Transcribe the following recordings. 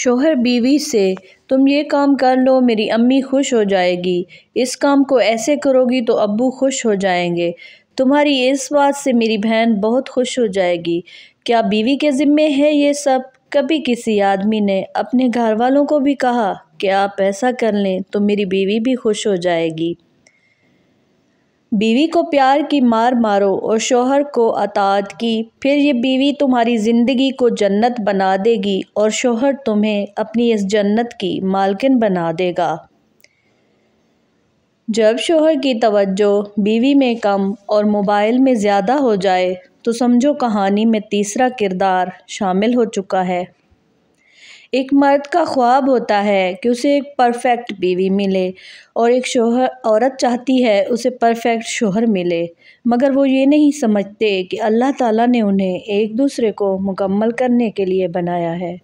شوہر بیوی سے تم یہ کام کر لو میری امی خوش ہو جائے گی، اس کام کو ایسے کرو گی تو ابو خوش ہو جائیں گے، تمہاری اس بات سے میری بہن بہت خوش ہو جائے گی۔ کیا بیوی کے ذمے ہے یہ سب؟ کبھی کسی آدمی نے اپنے گھر والوں کو بھی کہا کہ آپ ایسا کر لیں تو میری بیوی بھی خوش ہو جائے گی۔ بیوی کو پیار کی مار مارو اور شوہر کو اطاعت کی، پھر یہ بیوی تمہاری زندگی کو جنت بنا دے گی اور شوہر تمہیں اپنی اس جنت کی مالکن بنا دے گا۔ جب شوہر کی توجہ بیوی میں کم اور موبائل میں زیادہ ہو جائے تو سمجھو کہانی میں تیسرا کردار شامل ہو چکا ہے۔ ایک مرد کا خواب ہوتا ہے کہ اسے ایک پرفیکٹ بیوی ملے اور ایک عورت چاہتی ہے اسے پرفیکٹ شوہر ملے، مگر وہ یہ نہیں سمجھتے کہ اللہ تعالیٰ نے انہیں ایک دوسرے کو مکمل کرنے کے لیے بنایا ہے۔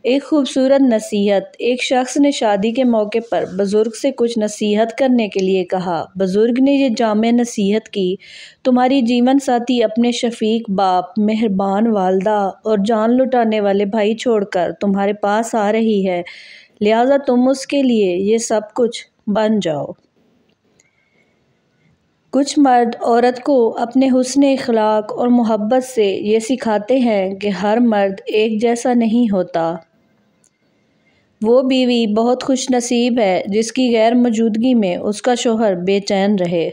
ایک خوبصورت نصیحت۔ ایک شخص نے شادی کے موقع پر بزرگ سے کچھ نصیحت کرنے کے لیے کہا۔ بزرگ نے یہ جامع نصیحت کی، تمہاری جیون ساتھی اپنے شفیق باپ، مہربان والدہ اور جان لٹانے والے بھائی چھوڑ کر تمہارے پاس آ رہی ہے، لہٰذا تم اس کے لیے یہ سب کچھ بن جاؤ۔ کچھ مرد عورت کو اپنے حسن اخلاق اور محبت سے یہ سکھاتے ہیں کہ ہر مرد ایک جیسا نہیں ہوتا۔ وہ بیوی بہت خوش نصیب ہے جس کی غیر موجودگی میں اس کا شوہر بے چین رہے۔